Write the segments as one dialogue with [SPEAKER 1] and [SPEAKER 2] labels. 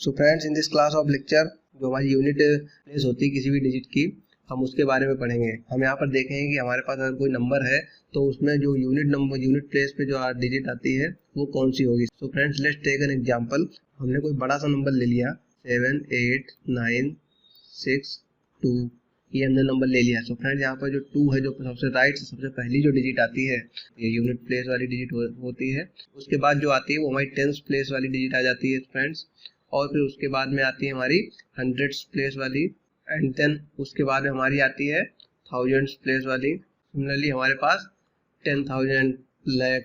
[SPEAKER 1] So friends, in this class of lecture जो हमारी unit place होती है किसी भी डिजिट की, हम उसके बारे में पढ़ेंगे। हम यहाँ पर देखेंगे कि हमारे पास अगर कोई नंबर है तो उसमें जो यूनिट प्लेस पे जो डिजिट आती है वो कौन सी होगी। So friends, let's take an example. हमने कोई बड़ा सा नंबर ले लिया 7 8 9 6 2, ये हमने नंबर ले लिया। सो फ्रेंड्स, यहाँ पर जो 2 है, जो सबसे राइट से सबसे पहली जो डिजिट आती है ये यूनिट प्लेस वाली डिजिट होती है। उसके बाद जो आती है वो हमारी टेंस प्लेस वाली डिजिट आ जाती है फ्रेंड्स, और फिर उसके बाद में आती है हमारी हंड्रेड्स प्लेस वाली, एंड देन उसके बाद में हमारी आती है थाउजेंड्स प्लेस वाली। सिमिलरली हमारे पास 10,000, लाख,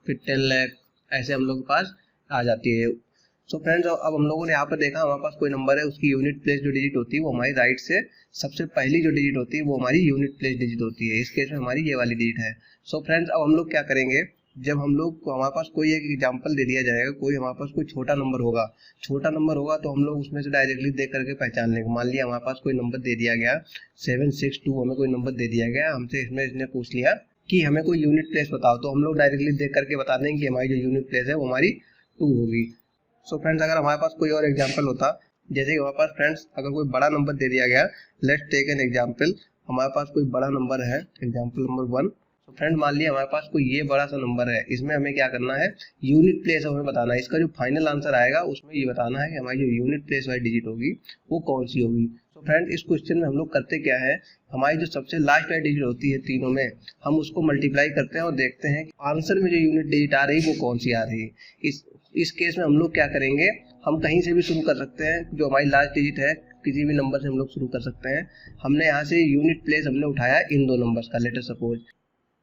[SPEAKER 1] फिर 10 लाख, ऐसे हम लोग के पास आ जाती है। सो फ्रेंड्स, अब हम लोगों ने यहाँ पर देखा हमारे पास कोई नंबर है, उसकी यूनिट प्लेस जो डिजिट होती है वो हमारी राइट से सबसे पहली जो डिजिट होती है वो हमारी यूनिट प्लेस डिजिट होती है। इस केस में हमारी ये वाली डिजिट है। सो फ्रेंड्स, अब हम लोग क्या करेंगे, जब हम लोग को हमारे पास कोई एक एग्जांपल दे दिया जाएगा, कोई हमारे पास कोई छोटा नंबर होगा तो हम लोग उसमें से डायरेक्टली देख करके पहचान लेंगे। मान लिया हमारे पास कोई नंबर दे दिया गया 762, हमें कोई नंबर दे दिया गया, हमसे इसने पूछ लिया कि हमें कोई यूनिट प्लेस बताओ, तो हम लोग डायरेक्टली देख करके बता देंगे कि हमारी जो यूनिट प्लेस है वो हमारी 2 होगी। सो फ्रेंड्स, अगर हमारे पास कोई और एग्जांपल होता, जैसे कि हमारे पास फ्रेंड्स अगर कोई बड़ा नंबर दे दिया गया, लेट्स टेक एन एग्जांपल। हमारे पास कोई बड़ा नंबर है, एग्जांपल नंबर 1। तो फ्रेंड, मान लिया हमारे पास कोई ये बड़ा सा नंबर है, इसमें हमें क्या करना है, यूनिट प्लेस हमें बताना है। इसका जो फाइनल आंसर आएगा उसमें ये बताना है कि हमारी जो यूनिट प्लेस वाली डिजिट होगी वो कौन सी होगी। तो फ्रेंड, इस क्वेश्चन में हम लोग करते क्या है, हमारी जो सबसे लास्ट वाली डिजिट होती है तीनों में, हम उसको मल्टीप्लाई करते हैं और देखते हैं आंसर में जो यूनिट डिजिट आ रही है वो कौन सी आ रही है। इस केस में हम लोग क्या करेंगे, हम कहीं से भी शुरू कर सकते हैं। जो हमारी लास्ट डिजिट है किसी भी नंबर से हम लोग शुरू कर सकते हैं। हमने यहाँ से यूनिट प्लेस हमने उठाया इन दो नंबर्स का। लेट अस सपोज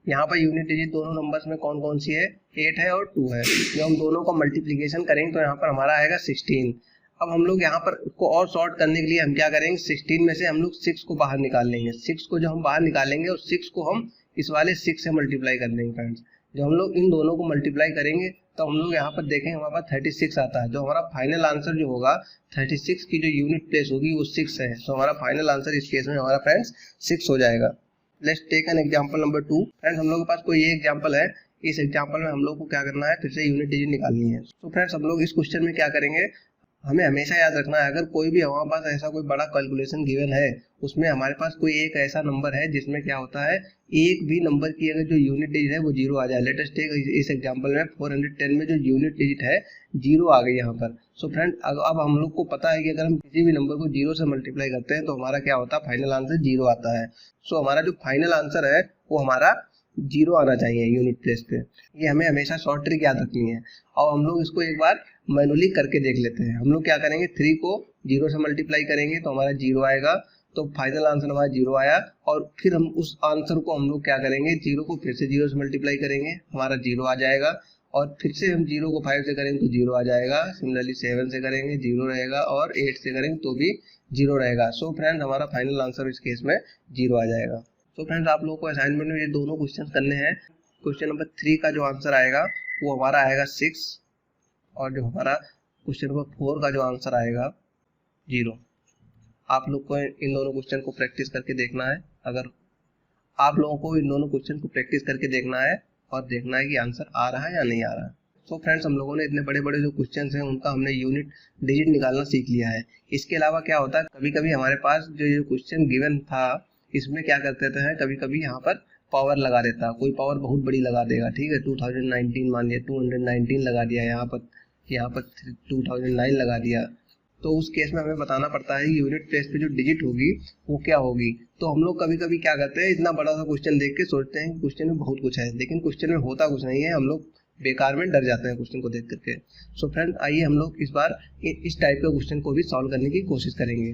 [SPEAKER 1] यहाँ पर यूनिट डिजिट दोनों नंबर्स में कौन कौन सी है, 8 है और 2 है। जब हम दोनों का मल्टीप्लिकेशन करेंगे तो यहाँ पर हमारा आएगा 16। अब हम लोग यहाँ पर को और शॉर्ट करने के लिए हम क्या करेंगे, 16 में से हम लोग 6 को बाहर निकाल लेंगे। 6 को जब हम बाहर निकालेंगे और 6 को हम इस वाले 6 से मल्टीप्लाई कर लेंगे फ्रेंड्स। जब हम लोग इन दोनों को मल्टीप्लाई करेंगे तो हम लोग यहाँ पर देखेंगे हमारे पास 36 आता है। जो हमारा फाइनल आंसर जो होगा 36 की जो यूनिट प्लेस होगी वो 6 है। तो हमारा फाइनल आंसर इस केस में हमारा फ्रेंड्स 6 हो जाएगा। Let's take an example number 2। Friends, हम लोग के पास कोई ये एग्जांपल है, इस एग्जांपल में हम लोग को क्या करना है, फिर से यूनिट डिजिट निकालनी है। तो फ्रेंड्स, हम लोग इस क्वेश्चन में क्या करेंगे, हमें हमेशा याद रखना है अगर कोई भी हमारे पास ऐसा कोई बड़ा कैलकुलेशन गिवन है, उसमें हमारे पास कोई एक ऐसा नंबर है जिसमें क्या होता है, एक भी नंबर की अगर जो यूनिट डिजिट है वो 0 आ जाए। लेट अस टेक इस एग्जांपल में 410 में जो यूनिट डिजिट है 0 आ गई यहाँ पर। सो फ्रेंड, अब हम लोग को पता है कि अगर हम किसी भी नंबर को 0 से मल्टीप्लाई करते हैं तो हमारा क्या होता है, फाइनल आंसर 0 आता है। सो हमारा जो फाइनल आंसर है वो हमारा 0 आना चाहिए यूनिट प्लेस पे। ये हमें हमेशा शॉर्ट ट्रिक याद रखनी है। और हम लोग इसको एक बार मैनुअली करके देख लेते हैं। हम लोग क्या करेंगे, 3 को 0 से मल्टीप्लाई करेंगे तो हमारा 0 आएगा, तो फाइनल आंसर हमारा 0 आया। और फिर हम उस आंसर को हम लोग क्या करेंगे, 0 को फिर से 0 से मल्टीप्लाई करेंगे, हमारा 0 आ जाएगा। और फिर से हम 0 को 5 से करेंगे तो 0 आ जाएगा। सिमिलरली 7 से करेंगे 0 रहेगा, और 8 से करेंगे तो भी 0 रहेगा। सो फ्रेंड्स, हमारा फाइनल आंसर इस केस में 0 आ जाएगा। सो फ्रेंड्स, आप लोगों को असाइनमेंट में ये दोनों क्वेश्चन करने हैं। क्वेश्चन नंबर 3 का जो आंसर आएगा वो हमारा आएगा 6, और जो हमारा क्वेश्चन नंबर 4 का जो आंसर आएगा 0। आप लोग को इन दोनों क्वेश्चन को प्रैक्टिस करके देखना है। अगर आप लोगों को इन दोनों क्वेश्चन को प्रैक्टिस करके देखना है और देखना है कि आंसर आ रहा है या नहीं आ रहा है। तो फ्रेंड्स, हम लोगों ने इतने बड़े बड़े जो क्वेश्चन हैं उनका हमने यूनिट डिजिट निकालना सीख लिया है। इसके अलावा क्या होता है, कभी कभी हमारे पास जो ये क्वेश्चन गिवन था इसमें क्या करते थे, कभी कभी यहाँ पर पावर लगा देता, कोई पावर बहुत बड़ी लगा देगा, ठीक है। 2019 मान लिया 219 लगा दिया, यहाँ पर 2009 लगा दिया। तो उस केस में हमें बताना पड़ता है कि यूनिट प्लेस पे जो डिजिट होगी वो क्या होगी। तो हम लोग कभी कभी क्या करते हैं, इतना बड़ा सा क्वेश्चन देख के सोचते हैं कि क्वेश्चन में बहुत कुछ है, लेकिन क्वेश्चन में होता कुछ नहीं है। हम लोग बेकार में डर जाते हैं क्वेश्चन को देख करके। सो फ्रेंड, आइए हम लोग इस बार इस टाइप के क्वेश्चन को भी सॉल्व करने की कोशिश करेंगे।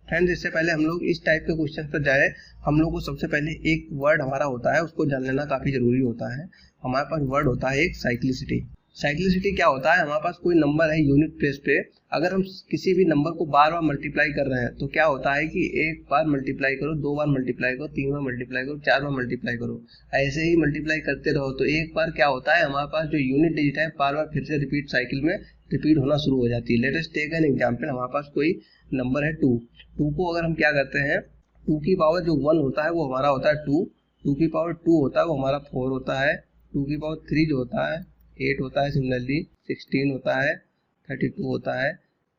[SPEAKER 1] फ्रेंड्स, इससे पहले हम लोग इस टाइप के क्वेश्चन पर जाए, हम लोग को सबसे पहले एक वर्ड हमारा होता है उसको जान लेना काफ़ी ज़रूरी होता है। हमारे पास वर्ड होता है एक साइक्लिसिटी। साइक्लिसिटी क्या होता है, हमारे पास कोई नंबर है यूनिट प्लेस पे, अगर हम किसी भी नंबर को बार बार मल्टीप्लाई कर रहे हैं तो क्या होता है कि एक बार मल्टीप्लाई करो, 2 बार मल्टीप्लाई करो, 3 बार मल्टीप्लाई करो, 4 बार मल्टीप्लाई करो, ऐसे ही मल्टीप्लाई करते रहो। तो एक बार क्या होता है, हमारे पास जो यूनिट डिजिट है बार बार फिर से रिपीट साइकिल में रिपीट होना शुरू हो जाती है। Let us take an example. हमारे पास कोई नंबर है 2 को अगर हम क्या करते हैं, 2 की पावर जो 1 होता है वो हमारा होता है 2 की पावर 2 होता है वो हमारा 4 होता है, 2 की पावर 3 जो होता है 8 होता है, सिमिलरली 16 होता है, 32 होता है,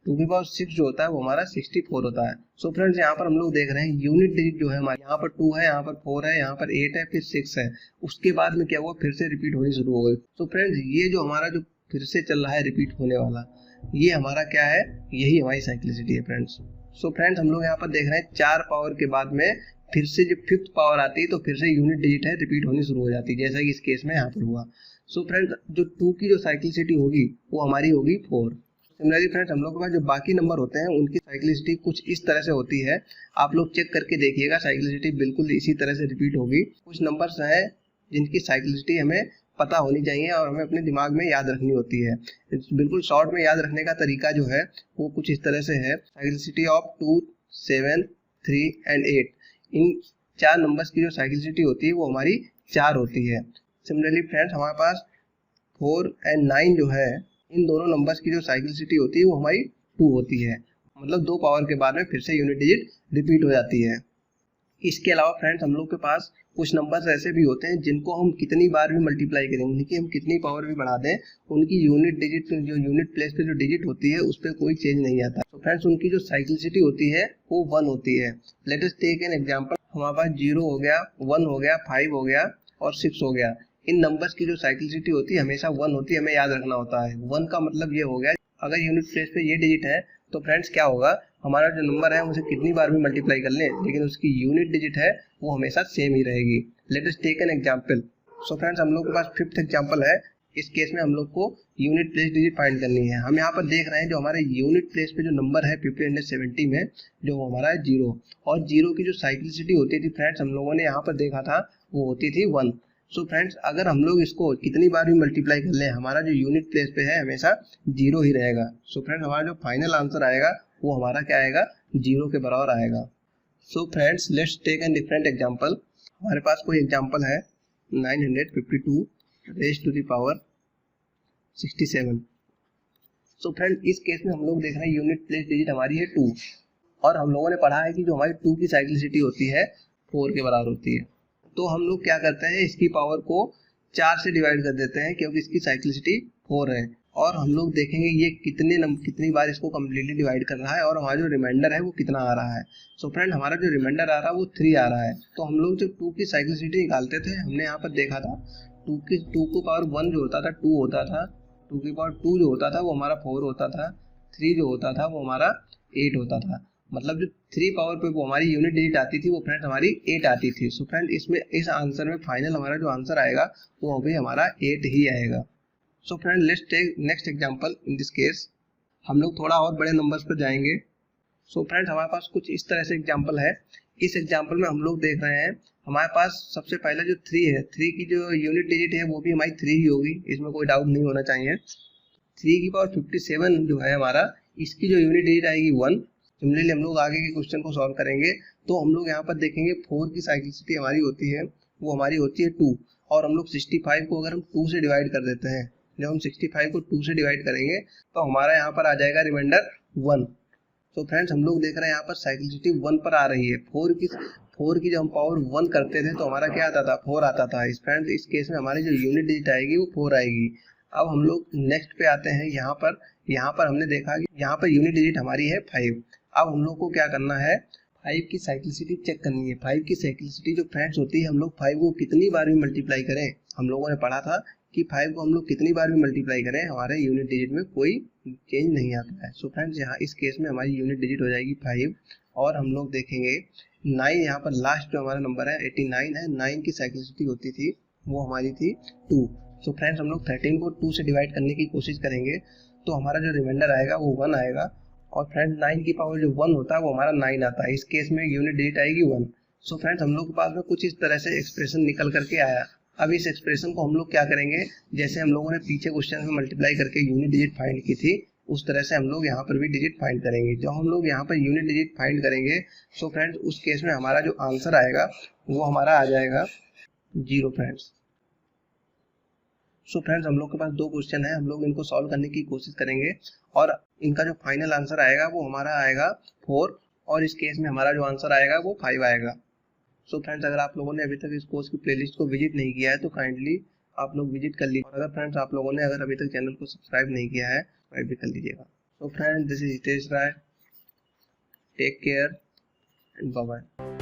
[SPEAKER 1] 2 की पावर 6 जो होता है वो हमारा 64 होता है। सो फ्रेंड्स यहाँ पर हम लोग देख रहे हैं यूनिट डिजिट जो है हमारे यहाँ पर 2 है, यहाँ पर 4 है, यहाँ पर 8 है, फिर 6 है। उसके बाद में क्या हुआ, फिर से रिपीट होनी शुरू हो गई। सो फ्रेंड्स ये जो हमारा जो फिर से चल रहा है रिपीट होने वाला, ये हमारा क्या है, यही हमारी साइक्लिसिटी है फ्रेंड्स। सो फ्रेंड्स हम लोग यहाँ पर देख रहे हैं 4 पावर के बाद में फिर से जब 5th पावर आती है तो फिर से यूनिट डिजिट है रिपीट होनी शुरू हो जाती है, जैसा कि इस केस में यहाँ पर हुआ। सो फ्रेंड्स जो 2 की जो साइक्लिसिटी होगी वो हमारी होगी 4। सिमिलरली फ्रेंड्स हम लोग के पास जो बाकी नंबर होते हैं उनकी साइक्लिसिटी कुछ इस तरह से होती है। आप लोग चेक करके देखिएगा, साइक्लिसिटी बिल्कुल इसी तरह से रिपीट होगी। कुछ नंबर्स हैं जिनकी साइक्लिसिटी हमें पता होनी चाहिए और हमें अपने दिमाग में याद रखनी होती है। बिल्कुल शॉर्ट में याद रखने का तरीका जो है वो कुछ इस तरह से है। Cyclicity of 2, 7, 3 and 8, in 4 numbers की जो साइक्लिसिटी होती है वो हमारी 4 होती है। सिमिलरली फ्रेंड्स हमारे पास 4 एंड 9 जो है, इन दोनों नंबर्स की जो साइक्लिसिटी होती है वो हमारी 2 होती है। मतलब 2 पावर के बाद में फिर से यूनिट डिजिट रिपीट हो जाती है। इसके अलावा फ्रेंड्स हम लोग के पास कुछ नंबर्स ऐसे भी होते हैं जिनको हम कितनी बार भी मल्टीप्लाई करें, उनकी हम कितनी पावर भी बढ़ा दें, उनकी यूनिट डिजिट जो यूनिट प्लेस पे जो डिजिट होती है उस पर कोई चेंज नहीं आता। तो फ्रेंड्स उनकी जो साइक्लिसिटी होती है वो 1 होती है। Let us take an example. हमारे पास 0 हो गया, 1 हो गया, 5 हो गया और 6 हो गया। इन नंबर्स की जो साइक्लिसिटी होती है हमेशा 1 होती है, हमें याद रखना होता है। 1 का मतलब ये हो गया, अगर यूनिट प्लेस पे ये डिजिट है तो फ्रेंड्स क्या होगा, हमारा जो नंबर है उसे कितनी बार भी मल्टीप्लाई कर लें लेकिन उसकी यूनिट डिजिट है वो हमेशा सेम ही रहेगी। Let us take an example. So friends हम लोग के पास 5th एग्जांपल है। इस केस में हम लोग को यूनिट प्लेस डिजिट फाइंड करनी है। हम यहाँ पर देख रहे हैं जो हमारे यूनिट प्लेस पे जो नंबर है 5070 में जो हमारा है 0, और 0 की जो साइक्लिसिटी होती थी फ्रेंड्स हम लोगों ने यहाँ पर देखा था वो होती थी 1। सो फ्रेंड्स अगर हम लोग इसको कितनी बार भी मल्टीप्लाई कर लें हमारा जो यूनिट प्लेस पे है हमेशा 0 ही रहेगा। सो फ्रेंड्स हमारा जो फाइनल आंसर आएगा वो हमारा क्या आएगा, 0 के बराबर आएगा। So friends let's take an different example. हमारे पास कोई एग्जांपल है 952 raise to the power 67। So friend इस केस में हम लोग देख रहे हैं यूनिट प्लेस डिजिट हमारी है 2 और हम लोगों ने पढ़ा है कि जो हमारी 2 की साइक्लिसिटी होती है 4 के बराबर होती है। तो हम लोग क्या करते हैं, इसकी पावर को 4 से डिवाइड कर देते हैं क्योंकि इसकी साइक्लिसिटी 4 है। और हम लोग देखेंगे ये कितनी बार इसको कम्प्लीटली डिवाइड कर रहा है और हमारा जो रिमाइंडर है वो कितना आ रहा है। सो फ्रेंड हमारा जो रिमाइंडर आ रहा है वो 3 आ रहा है। तो हम लोग जब 2 की साइक्लिसिटी निकालते थे हमने यहाँ पर देखा था 2 को पावर 1 जो होता था 2 होता था, 2 की पावर 2 जो होता था वो हमारा 4 होता था, 3 जो होता था वो हमारा 8 होता था। मतलब जो 3 पावर पे वो हमारी यूनिट डिजिट आती थी वो फ्रेंड हमारी 8 आती थी। सो फ्रेंड इसमें इस आंसर में फाइनल हमारा जो आंसर आएगा वो अभी हमारा 8 ही आएगा। So friend let's take next example. In this case हम लोग थोड़ा और बड़े नंबर्स पर जाएंगे। सो फ्रेंड्स हमारे पास कुछ इस तरह से एग्जांपल है। इस एग्जांपल में हम लोग देख रहे हैं हमारे पास सबसे पहले जो 3 है, 3 की जो यूनिट डिजिट है वो भी हमारी 3 ही होगी, इसमें कोई डाउट नहीं होना चाहिए। 3 की पावर 57 जो है हमारा, इसकी जो यूनिट डिजिट आएगी 1। सिमिलरली हम लोग आगे के क्वेश्चन को सॉल्व करेंगे तो हम लोग यहाँ पर देखेंगे 4 की साइक्लिसिटी हमारी होती है वो हमारी होती है 2 और हम लोग 65 को अगर हम 2 से डिवाइड कर देते हैं, जब हम 65 को 2 से डिवाइड करेंगे तो हमारा यहाँ पर आ जाएगा रिमाइंडर 1। तो फ्रेंड्स हम लोग देख रहे हैं यहाँ पर साइक्लिसिटी 1 पर आ रही है। 4 की जब हम पावर 1 करते थे तो हमारा क्या आता था, 4 आता था। इस फ्रेंड्स इस केस में हमारी जो यूनिट डिजिट आएगी वो 4 आएगी। अब हम लोग नेक्स्ट पे आते हैं। यहाँ पर हमने देखा कि यहाँ पर यूनिट डिजिट हमारी है 5। अब हम लोग को क्या करना है, 5 की साइक्लिसिटी चेक करनी है। 5 की साइक्लिसिटी जो फ्रेंड्स होती है हम लोग 5 को कितनी बार भी मल्टीप्लाई करें, हम लोगों ने पढ़ा था कि 5 को हम लोग कितनी बार भी मल्टीप्लाई करें हमारे यूनिट डिजिट में कोई चेंज नहीं आता है। सो फ्रेंड्स यहाँ इस केस में हमारी यूनिट डिजिट हो जाएगी 5 और हम लोग देखेंगे 9 यहाँ पर लास्ट जो हमारा नंबर है 89 है। 9 की साइक्लिसिटी होती थी वो हमारी थी 2। सो फ्रेंड्स हम लोग 13 को 2 से डिवाइड करने की कोशिश करेंगे तो हमारा जो रिमाइंडर आएगा वो 1 आएगा और फ्रेंड्स 9 की पावर जो 1 होता है वो हमारा 9 आता है। इस केस में यूनिट डिजिट आएगी 1। सो फ्रेंड्स हम लोग के पास में कुछ इस तरह से एक्सप्रेशन निकल करके आया। अब इस एक्सप्रेशन को हम लोग क्या करेंगे, जैसे हम लोगों ने पीछे क्वेश्चन में मल्टीप्लाई करके यूनिट डिजिट फाइंड की थी उस तरह से हम लोग यहाँ पर भी डिजिट फाइंड करेंगे। जब हम लोग यहाँ पर यूनिट डिजिट फाइंड करेंगे सो फ्रेंड्स उस केस में हमारा जो आंसर आएगा वो हमारा आ जाएगा 0 फ्रेंड्स। सो फ्रेंड्स हम लोग के पास 2 क्वेश्चन है, हम लोग इनको सॉल्व करने की कोशिश करेंगे और इनका जो फाइनल आंसर आएगा वो हमारा आएगा 4 और इस केस में हमारा जो आंसर आएगा वो 5 आएगा। सो फ्रेंड्स अगर आप लोगों ने अभी तक इस कोर्स की प्लेलिस्ट को विजिट नहीं किया है तो काइंडली आप लोग विजिट कर लीजिए और अगर फ्रेंड्स आप लोगों ने अगर अभी तक चैनल को सब्सक्राइब नहीं किया है सब्सक्राइब भी कर लीजिएगा। So friends, this is Hitesh Rai. Take care and bye bye.